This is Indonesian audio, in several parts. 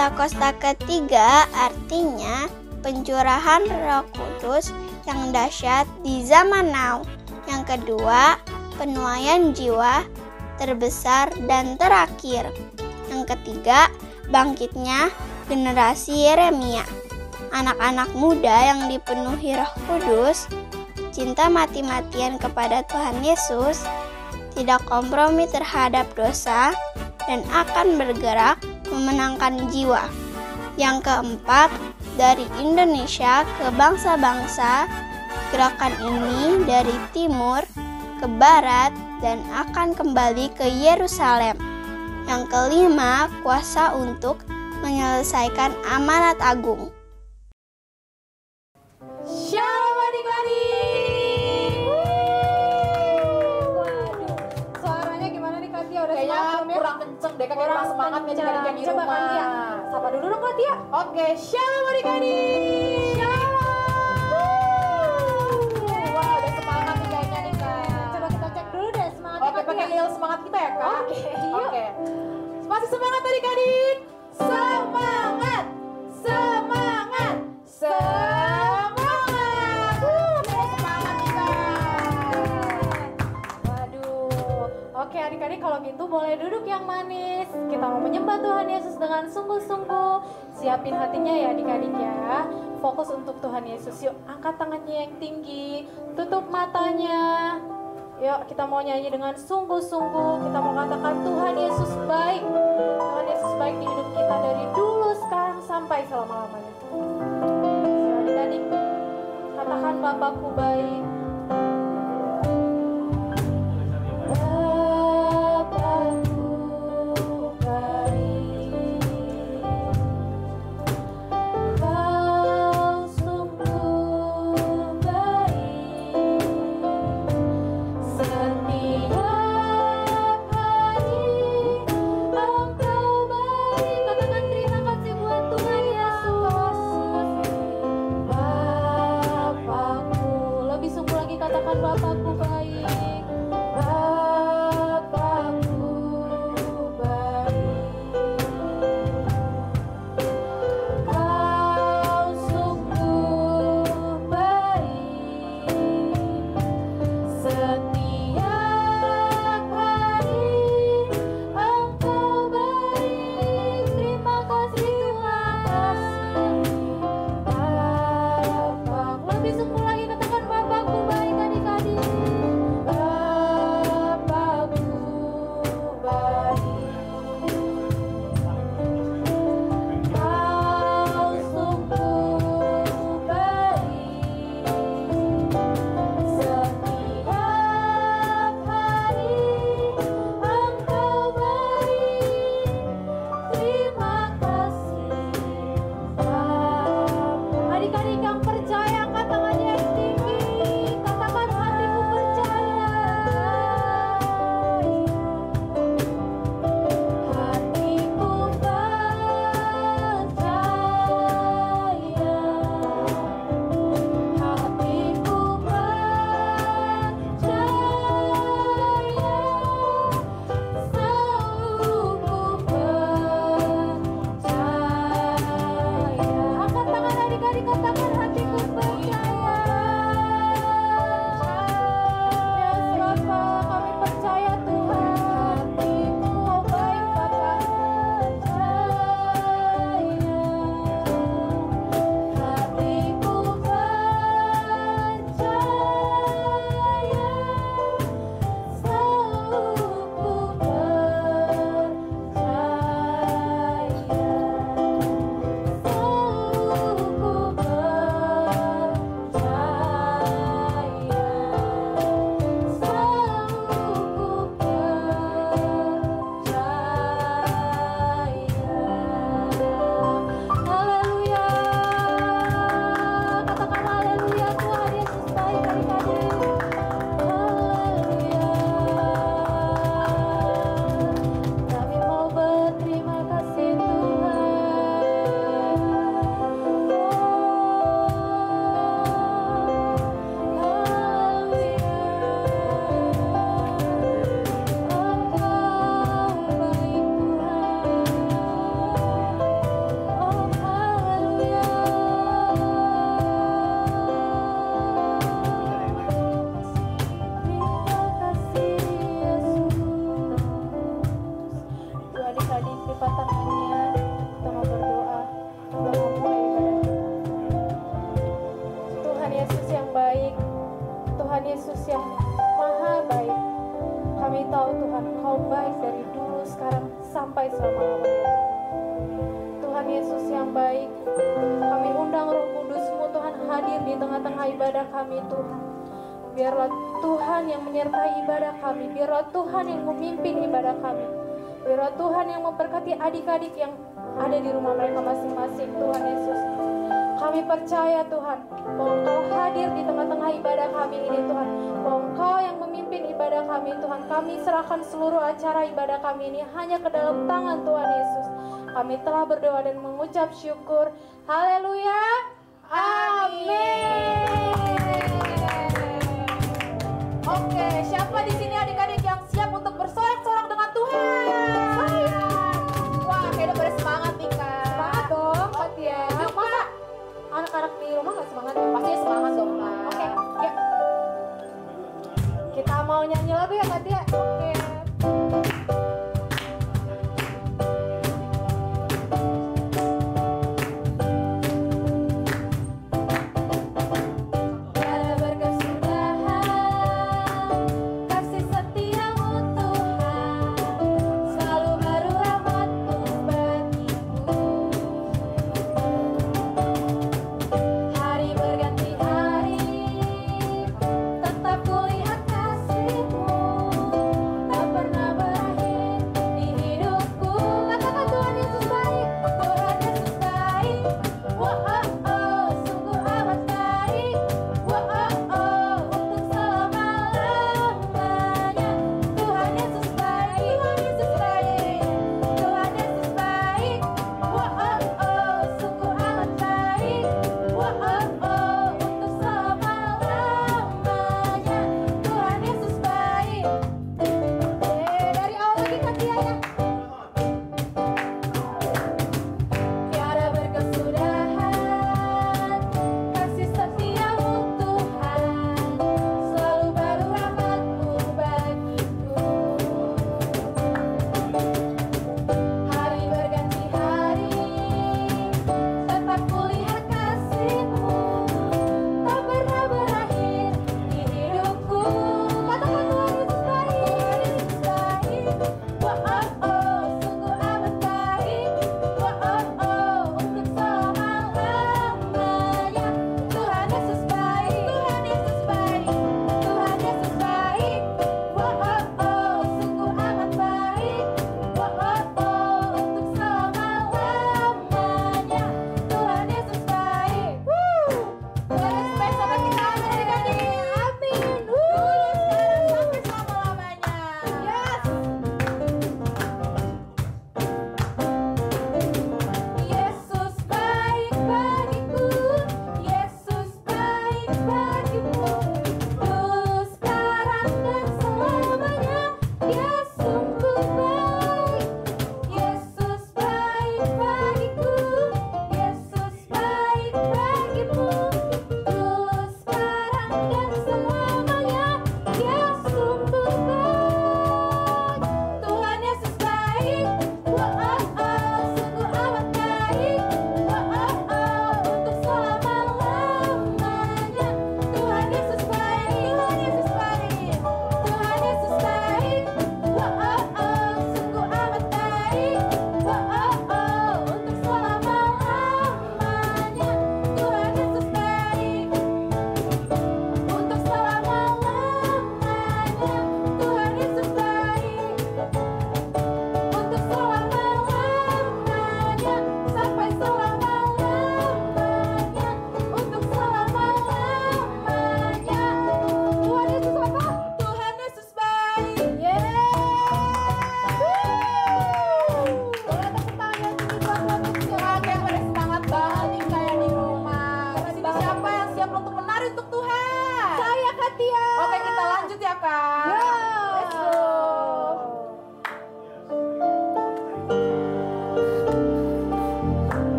Pentakosta ketiga artinya pencurahan Roh Kudus yang dahsyat di zaman now. Yang kedua, penuaian jiwa terbesar dan terakhir. Yang ketiga, bangkitnya generasi Yeremia. Anak-anak muda yang dipenuhi Roh Kudus, cinta mati-matian kepada Tuhan Yesus, tidak kompromi terhadap dosa, dan akan bergerak memenangkan jiwa. Yang keempat, dari Indonesia ke bangsa-bangsa, gerakan ini dari timur ke barat dan akan kembali ke Yerusalem. Yang kelima, kuasa untuk menyelesaikan amanat agung. Shalom adik-adik. Waduh, suaranya gimana nih Kak Tia? Udah Kayaknya semangat belum ya? kurang kenceng deh, kayak kurang semangat nih adik-adik yang di Coba rumah. Kak Tia, sapa dulu dong Kak Tia. Oke, shalom adik-adik. Shalom. Wah, udah semangat nih kayaknya nih Kak. Coba kita cek dulu deh semangatnya Oke, Kak pakai Tia. yel semangat kita ya Kak. Oke, yuk. Oke. Masih semangat adik-adik. Semangat. Semangat. Semangat. Semangat nih Kak. Waduh, oke adik-adik kalau gitu boleh duduk yang manis. Kita mau menyembah Tuhan Yesus dengan sungguh-sungguh. Siapin hatinya ya adik-adik ya. Fokus untuk Tuhan Yesus. Yuk angkat tangannya yang tinggi. Tutup matanya. Yuk kita mau nyanyi dengan sungguh-sungguh. Kita mau katakan Tuhan Yesus baik. Tuhan Yesus baik di hidup kita dari dulu, sekarang, sampai selama-lamanya. Yuk adik-adik, katakan Bapakku baik. Bapakku baik, Kau sungguh baik, setiap hari Engkau baik. Katakan terima kasih buat Tuhan Yesus. Bapakku, lebih sungguh lagi katakan Bapakku baik. Bapakku baik, Kau sungguh baik, setiap hari Engkau baik. Terima kasih, Bapak. Lebih sungguh lagi katakan Bapakku baik adik-adik. Bapakku baik, Kau sungguh baik, setiap hari Engkau baik. Terima kasih, Bapak. Adik-adik yang percaya angkat tangannya yang tinggi. Katakan hatiku percaya. Hatiku percaya, hatiku percaya, angkat tangan adik-adik, katakan hatiku percaya. Yes, Bapak, kami percaya Tuhan. Hatiku baik, Bapak. Percaya, hatiku percaya, selalu ku percaya, selalu ku percaya. di tengah-tengah ibadah kami Tuhan. Biarlah Tuhan yang menyertai ibadah kami. Biarlah Tuhan yang memimpin ibadah kami. Biarlah Tuhan yang memberkati adik-adik yang ada di rumah mereka masing-masing Tuhan Yesus. Kami percaya Tuhan bahwa Engkau hadir di tengah-tengah ibadah kami ini Tuhan. Bahwa Engkau yang memimpin ibadah kami Tuhan. Kami serahkan seluruh acara ibadah kami ini hanya ke dalam tangan Tuhan Yesus. Kami telah berdoa dan mengucap syukur. Haleluya. Amin. Oke, siapa di sini adik-adik yang siap untuk bersorak-sorak dengan Tuhan? Wah, kayaknya pada semangat nih Kak. Semangat dong, Kak Tia. Masa anak-anak di rumah gak semangat? Pasti semangat dong Kak. Oke, yuk. Kita mau nyanyi lagu ya Kak Tia? Oke. Tiada berkesudahan kasih setiamu Tuhan, selalu baru rahmat-Mu bagiku. Hari berganti hari, tetap kulihat kasih-Mu.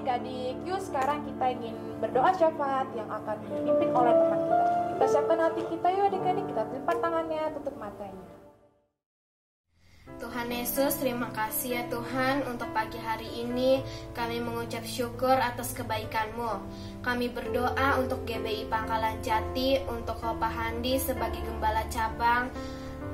adik-adik, yuk sekarang kita ingin berdoa syafaat yang akan dipimpin oleh teman kita. Kita siapkan hati kita yuk adik-adik, kita lipat tangannya, tutup matanya. Tuhan Yesus, terima kasih ya Tuhan untuk pagi hari ini kami mengucap syukur atas kebaikan-Mu. Kami berdoa untuk GBI Pangkalan Jati, untuk Bapak Handi sebagai gembala cabang,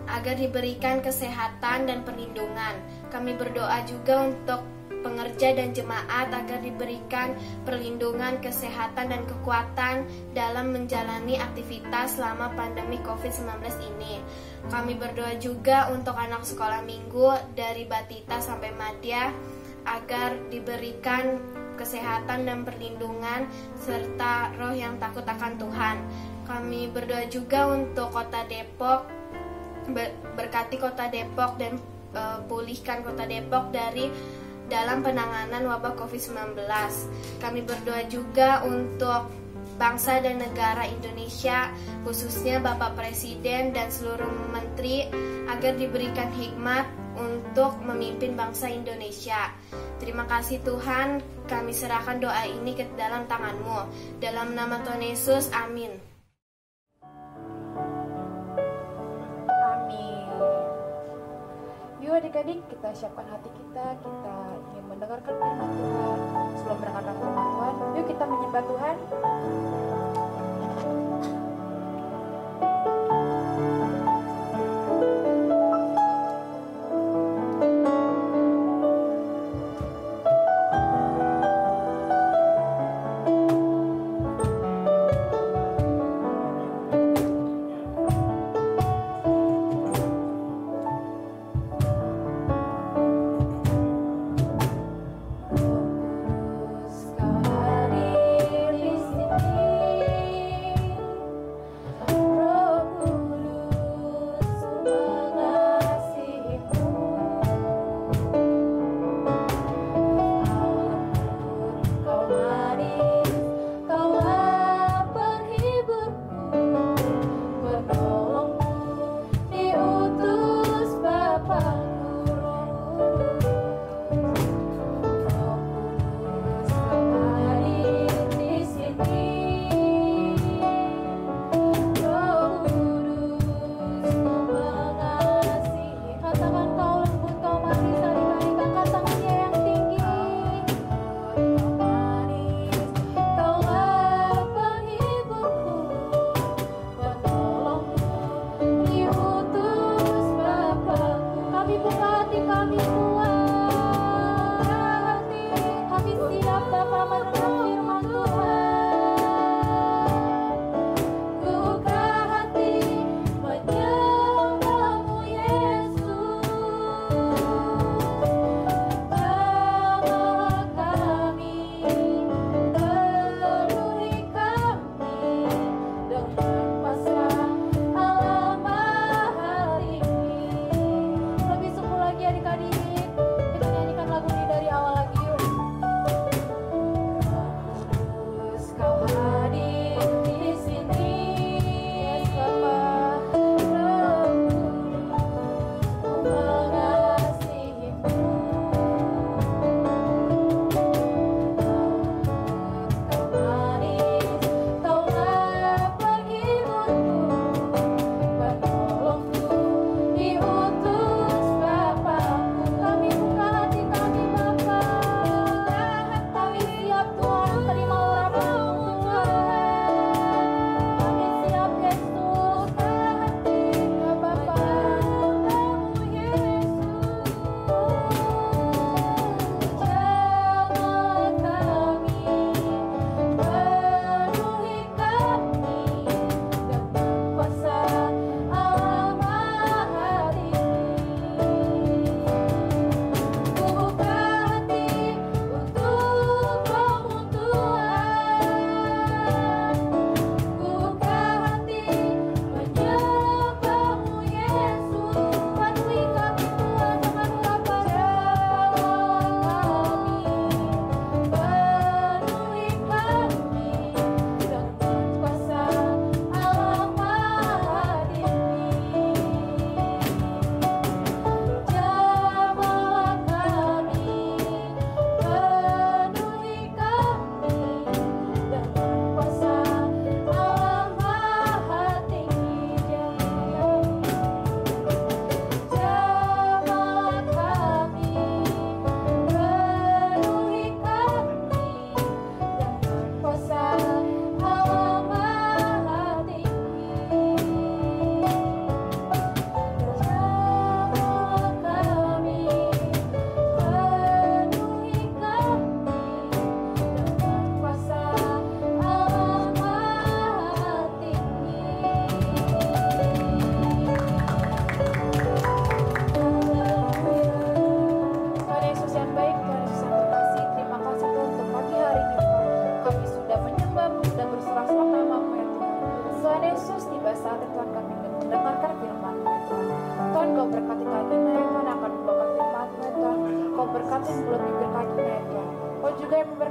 agar diberikan kesehatan dan perlindungan. Kami berdoa juga untuk pengerja dan jemaat agar diberikan perlindungan, kesehatan, dan kekuatan dalam menjalani aktivitas selama pandemi COVID-19 ini. Kami berdoa juga untuk anak sekolah minggu dari Batita sampai Madya agar diberikan kesehatan dan perlindungan serta roh yang takut akan Tuhan. Kami berdoa juga untuk Kota Depok, berkati Kota Depok dan pulihkan Kota Depok dari dalam penanganan wabah COVID-19. Kami berdoa juga untuk bangsa dan negara Indonesia, khususnya Bapak Presiden dan seluruh menteri, agar diberikan hikmat untuk memimpin bangsa Indonesia. Terima kasih Tuhan, kami serahkan doa ini ke dalam tangan-Mu. Dalam nama Tuhan Yesus, amin. Yuk adik-adik, kita siapkan hati kita ingin mendengarkan firman Tuhan. Sebelum mendengarkan firman Tuhan, yuk kita menyembah Tuhan. Kau hadir di sini.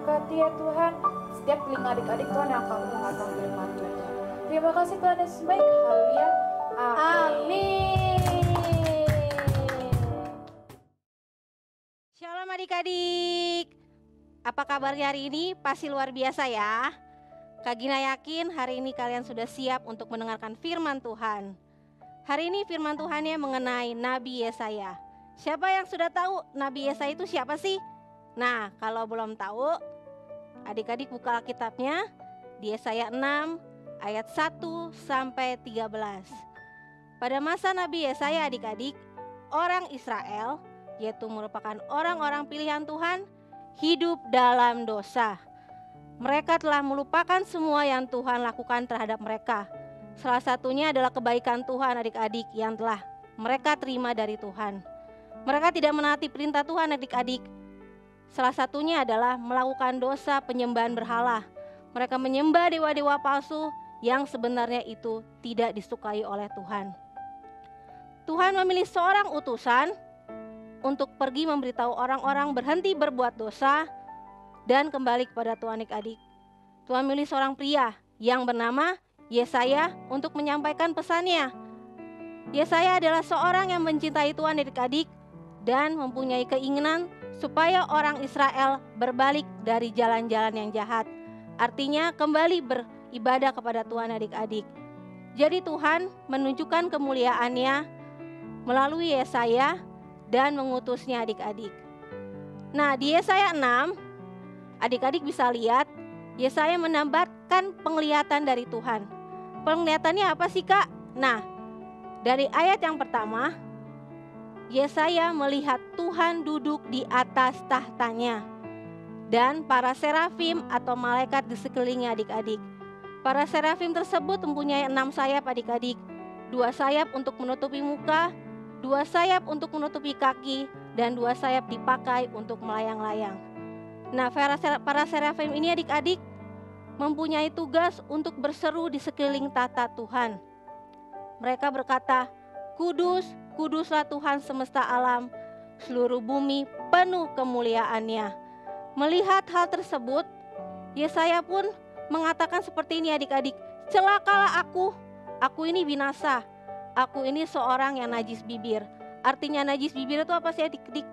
Berkati ya Tuhan setiap telinga adik-adik Tuhan yang akan mendengarkan firman Tuhan. Terima kasih Tuhan Yesus baik. Haleluya. Amin. Shalom adik-adik. Apa kabarnya hari ini? Pasti luar biasa ya. Kak Gina yakin hari ini kalian sudah siap untuk mendengarkan firman Tuhan. Hari ini firman Tuhannya mengenai Nabi Yesaya. Siapa yang sudah tahu Nabi Yesaya itu siapa sih? Nah, kalau belum tahu, adik-adik buka Alkitabnya di Yesaya 6 ayat 1 sampai 13. Pada masa Nabi Yesaya adik-adik, orang Israel, yaitu merupakan orang-orang pilihan Tuhan, hidup dalam dosa. Mereka telah melupakan semua yang Tuhan lakukan terhadap mereka. Salah satunya adalah kebaikan Tuhan adik-adik yang telah mereka terima dari Tuhan. Mereka tidak menaati perintah Tuhan adik-adik. Salah satunya adalah melakukan dosa penyembahan berhala. Mereka menyembah dewa-dewa palsu yang sebenarnya itu tidak disukai oleh Tuhan. Tuhan memilih seorang utusan untuk pergi memberitahu orang-orang berhenti berbuat dosa dan kembali kepada Tuhan adik-adik. Tuhan memilih seorang pria yang bernama Yesaya untuk menyampaikan pesannya. Yesaya adalah seorang yang mencintai Tuhan adik-adik dan mempunyai keinginan supaya orang Israel berbalik dari jalan-jalan yang jahat. Artinya kembali beribadah kepada Tuhan adik-adik. Jadi Tuhan menunjukkan kemuliaannya melalui Yesaya dan mengutusnya adik-adik. Nah, di Yesaya 6, adik-adik bisa lihat Yesaya menambahkan penglihatan dari Tuhan. Penglihatannya apa sih Kak? Nah, dari ayat yang pertama, Yesaya melihat Tuhan duduk di atas tahtanya dan para serafim atau malaikat di sekelilingnya adik-adik. Para serafim tersebut mempunyai 6 sayap adik-adik. 2 sayap untuk menutupi muka, 2 sayap untuk menutupi kaki, dan 2 sayap dipakai untuk melayang-layang. Nah, para serafim ini adik-adik mempunyai tugas untuk berseru di sekeliling tahta Tuhan. Mereka berkata, "Kudus, kuduslah Tuhan semesta alam, seluruh bumi penuh kemuliaannya." Melihat hal tersebut, Yesaya pun mengatakan seperti ini adik-adik, "Celakalah aku ini binasa. Aku ini seorang yang najis bibir." Artinya najis bibir itu apa sih adik-adik?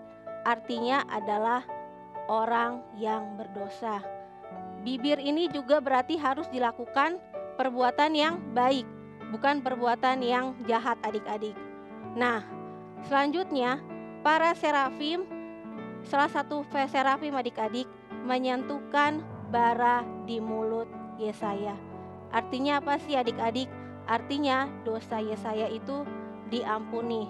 Artinya adalah orang yang berdosa. Bibir ini juga berarti harus dilakukan perbuatan yang baik, bukan perbuatan yang jahat adik-adik. Nah, selanjutnya para serafim, salah satu serafim adik-adik menyentuhkan bara di mulut Yesaya. Artinya apa sih adik-adik? Artinya dosa Yesaya itu diampuni.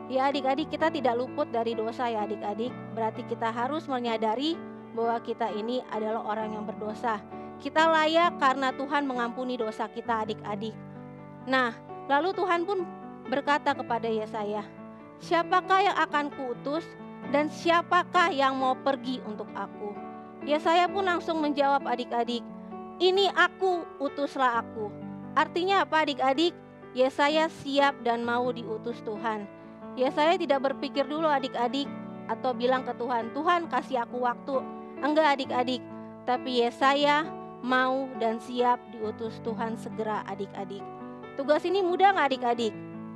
Ya adik-adik, kita tidak luput dari dosa ya adik-adik. Berarti kita harus menyadari bahwa kita ini adalah orang yang berdosa. Kita layak karena Tuhan mengampuni dosa kita adik-adik. Nah, lalu Tuhan pun berkata kepada Yesaya, "Siapakah yang akan kuutus dan siapakah yang mau pergi untuk aku?" Yesaya pun langsung menjawab adik-adik, "Ini aku, utuslah aku." Artinya apa adik-adik? Yesaya siap dan mau diutus Tuhan. Yesaya tidak berpikir dulu adik-adik atau bilang ke Tuhan, "Tuhan kasih aku waktu." Enggak adik-adik, tapi Yesaya mau dan siap diutus Tuhan segera adik-adik. Tugas ini mudah gak adik-adik?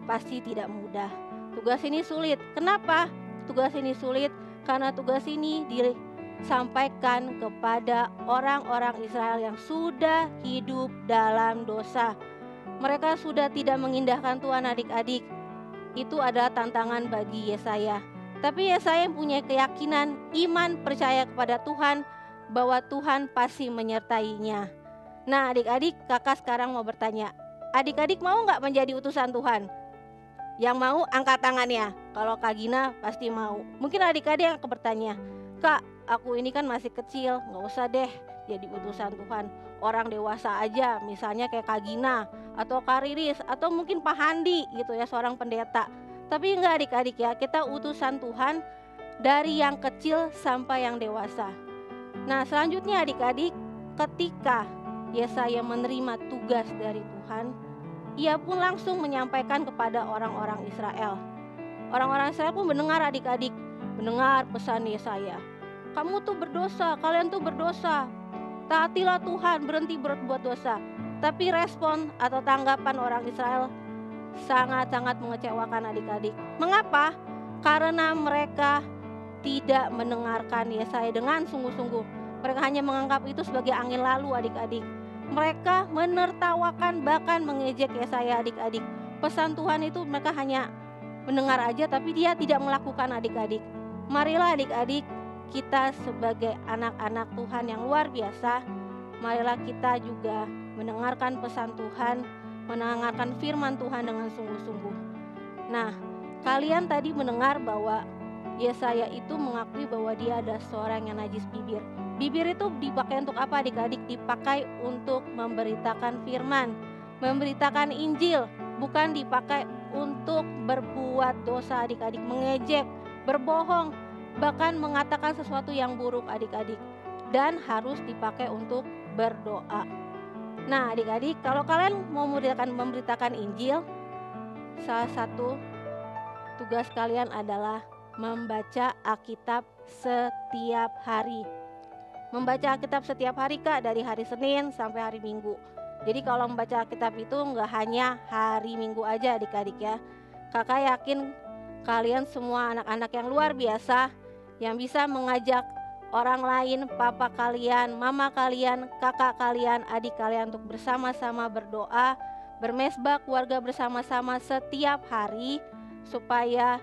Pasti tidak mudah. Tugas ini sulit. Kenapa tugas ini sulit? Karena tugas ini disampaikan kepada orang-orang Israel yang sudah hidup dalam dosa. Mereka sudah tidak mengindahkan Tuhan adik-adik. Itu adalah tantangan bagi Yesaya. Tapi Yesaya punya keyakinan, iman, percaya kepada Tuhan bahwa Tuhan pasti menyertainya. Nah adik-adik, kakak sekarang mau bertanya, adik-adik mau gak menjadi utusan Tuhan? Yang mau angkat tangannya. Kalau Kak Gina pasti mau. Mungkin adik-adik yang akan bertanya, "Kak, aku ini kan masih kecil, gak usah deh jadi utusan Tuhan. Orang dewasa aja, misalnya kayak Kak Gina atau Kak Riris atau mungkin Pak Handi gitu ya, seorang pendeta." Tapi enggak adik-adik ya, kita utusan Tuhan dari yang kecil sampai yang dewasa. Nah selanjutnya adik-adik, ketika Yesaya menerima tugas dari Tuhan, ia pun langsung menyampaikan kepada orang-orang Israel. Orang-orang Israel pun mendengar adik-adik, mendengar pesan Yesaya. kamu tuh berdosa, kalian tuh berdosa. Taatilah Tuhan, berhenti berbuat dosa. Tapi respon atau tanggapan orang Israel sangat-sangat mengecewakan adik-adik. Mengapa? Karena mereka tidak mendengarkan Yesaya dengan sungguh-sungguh. Mereka hanya menganggap itu sebagai angin lalu adik-adik. Mereka menertawakan bahkan mengejek Yesaya adik-adik. Pesan Tuhan itu mereka hanya mendengar aja tapi dia tidak melakukan adik-adik. Marilah adik-adik, kita sebagai anak-anak Tuhan yang luar biasa, marilah kita juga mendengarkan pesan Tuhan, mendengarkan firman Tuhan dengan sungguh-sungguh. Nah, kalian tadi mendengar bahwa Yesaya itu mengakui bahwa dia ada seorang yang najis bibir. Bibir itu dipakai untuk apa adik-adik? Dipakai untuk memberitakan firman, memberitakan Injil, bukan dipakai untuk berbuat dosa adik-adik, mengejek, berbohong, bahkan mengatakan sesuatu yang buruk adik-adik. Dan harus dipakai untuk berdoa. Nah adik-adik, kalau kalian mau memberitakan Injil, salah satu tugas kalian adalah membaca Alkitab setiap hari. Membaca Alkitab setiap hari Kak, dari hari Senin sampai hari Minggu. Jadi kalau membaca Alkitab itu nggak hanya hari Minggu aja adik-adik ya. Kakak yakin kalian semua anak-anak yang luar biasa, yang bisa mengajak orang lain, papa kalian, mama kalian, kakak kalian, adik kalian untuk bersama-sama berdoa, bermesbah keluarga bersama-sama setiap hari, supaya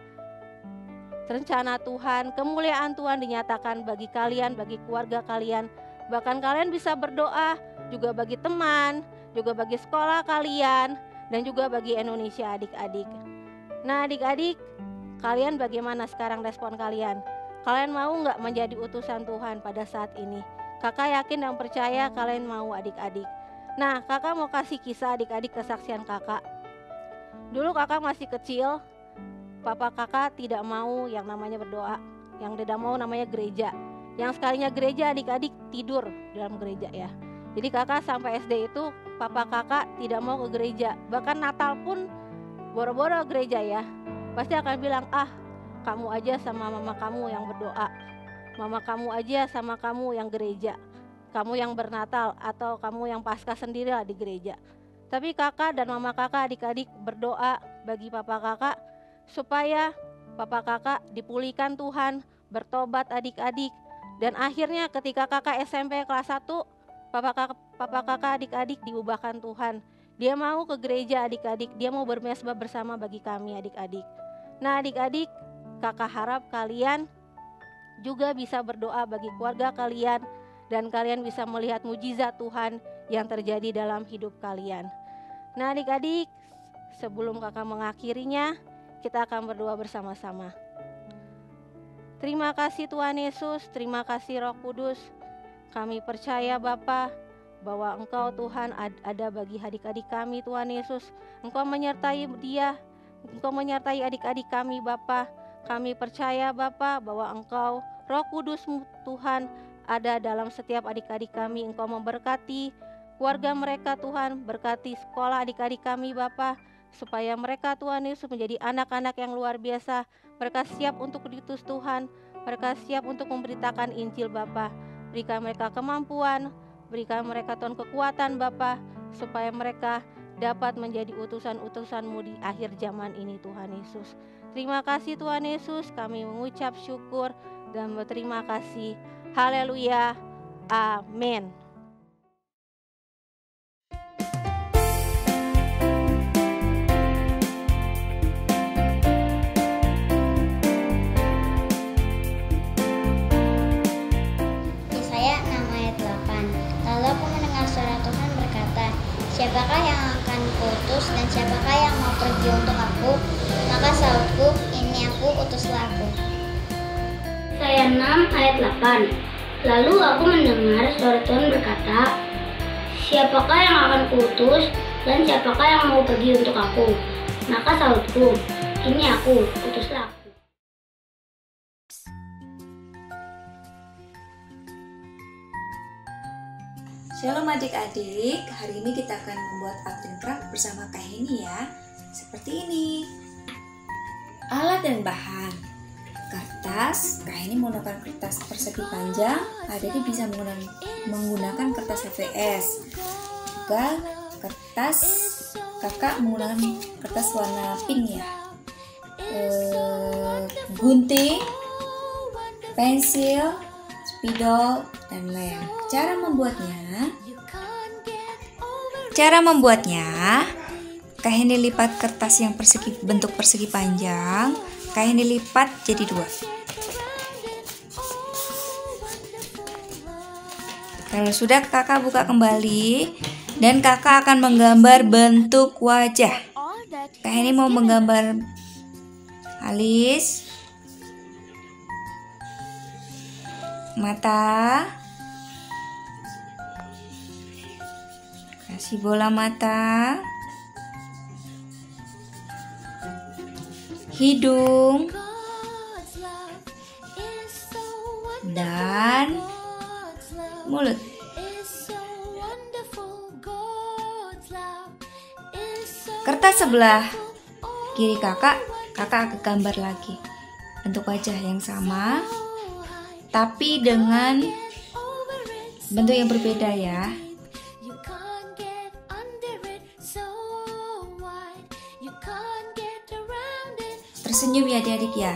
rencana Tuhan, kemuliaan Tuhan dinyatakan bagi kalian, bagi keluarga kalian. Bahkan kalian bisa berdoa juga bagi teman, juga bagi sekolah kalian, dan juga bagi Indonesia adik-adik. Nah adik-adik, kalian bagaimana sekarang respon kalian? Kalian mau nggak menjadi utusan Tuhan pada saat ini? Kakak yakin dan percaya kalian mau adik-adik. Nah kakak mau kasih kisah adik-adik kesaksian kakak. Dulu kakak masih kecil, papa kakak tidak mau yang namanya berdoa, yang tidak mau namanya gereja. Yang sekalinya gereja adik-adik tidur dalam gereja ya. Jadi kakak sampai SD itu papa kakak tidak mau ke gereja. Bahkan Natal pun boro-boro gereja ya. Pasti akan bilang, kamu aja sama mama kamu yang berdoa, mama kamu aja sama kamu yang gereja, kamu yang bernatal atau kamu yang Paskah sendirilah di gereja. Tapi kakak dan mama kakak adik-adik berdoa bagi papa kakak supaya papa kakak dipulihkan Tuhan, bertobat adik-adik. Dan akhirnya ketika kakak SMP kelas 1, papa kakak adik-adik diubahkan Tuhan. Dia mau ke gereja adik-adik, dia mau bermesbah bersama bagi kami adik-adik. Nah adik-adik, kakak harap kalian juga bisa berdoa bagi keluarga kalian, dan kalian bisa melihat mujizat Tuhan yang terjadi dalam hidup kalian. Nah adik-adik, sebelum kakak mengakhirinya, kita akan berdoa bersama-sama. Terima kasih Tuhan Yesus, terima kasih Roh Kudus. Kami percaya Bapa bahwa Engkau Tuhan ada bagi adik-adik kami Tuhan Yesus. Engkau menyertai dia, Engkau menyertai adik-adik kami Bapa. Kami percaya Bapa bahwa Engkau Roh Kudus Tuhan ada dalam setiap adik-adik kami. Engkau memberkati keluarga mereka Tuhan, berkati sekolah adik-adik kami Bapa, supaya mereka Tuhan Yesus menjadi anak-anak yang luar biasa. Mereka siap untuk diutus Tuhan, mereka siap untuk memberitakan Injil Bapa. Berikan mereka kemampuan, berikan mereka Tuhan kekuatan Bapa, supaya mereka dapat menjadi utusan-utusan-Mu di akhir zaman ini Tuhan Yesus. Terima kasih Tuhan Yesus, kami mengucap syukur dan berterima kasih. Haleluya, amin. Siapakah yang akan kuutus dan siapakah yang mau pergi untuk aku? Maka sautku, ini aku, utuslah aku. Yesaya 6 ayat 8. Lalu aku mendengar suara Tuhan berkata, siapakah yang akan kuutus dan siapakah yang mau pergi untuk aku? Maka sautku, ini aku, utuslah aku. Shalom adik-adik, hari ini kita akan membuat art and craft bersama Kak Heni ya. Seperti ini. Alat dan bahan. kertas. Kak ini menggunakan kertas persegi panjang, Adik bisa menggunakan kertas HVS. Juga kertas, kakak menggunakan kertas warna pink ya. Gunting, pensil, spidol, dan lem. Cara membuatnya, Kak ini lipat kertas yang bentuk persegi panjang. Kak ini lipat jadi 2. Kalau sudah, kakak buka kembali dan kakak akan menggambar bentuk wajah. Kak ini mau menggambar alis, mata, kasih bola mata, hidung, dan mulut. Kertas sebelah kiri kakak akan gambar lagi bentuk wajah yang sama, tapi dengan bentuk yang berbeda ya. Tersenyum ya adik-adik ya.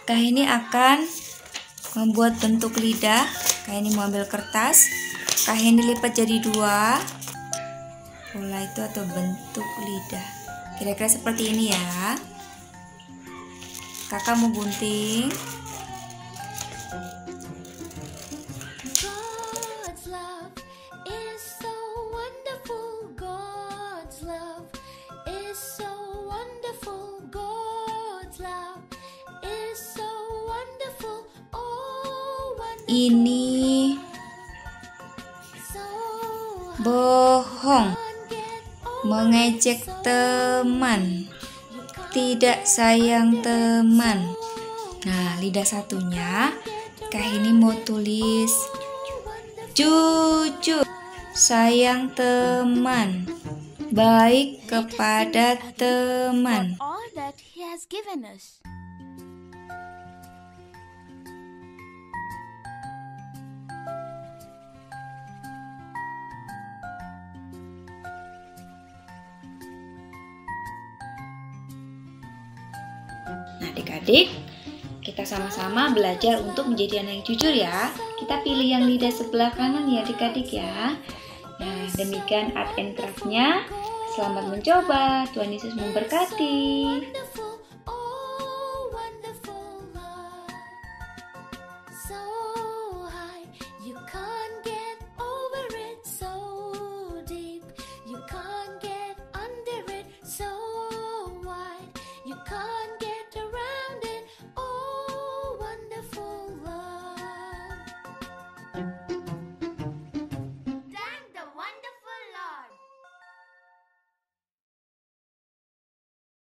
Kak ini akan membuat bentuk lidah. Kak ini mau ambil kertas, Kak ini lipat jadi 2. Pola itu atau bentuk lidah kira-kira seperti ini ya. Kakak mau gunting. Ini bohong, mengejek teman, tidak sayang teman. Nah, lidah satunya Kak ini mau tulis jujur, sayang teman, baik kepada teman. Nah, adik-adik, kita sama-sama belajar untuk menjadi anak yang jujur ya. Kita pilih yang lidah sebelah kanan ya adik-adik ya. Nah, demikian art and craft-nya. Selamat mencoba. Tuhan Yesus memberkati. You can't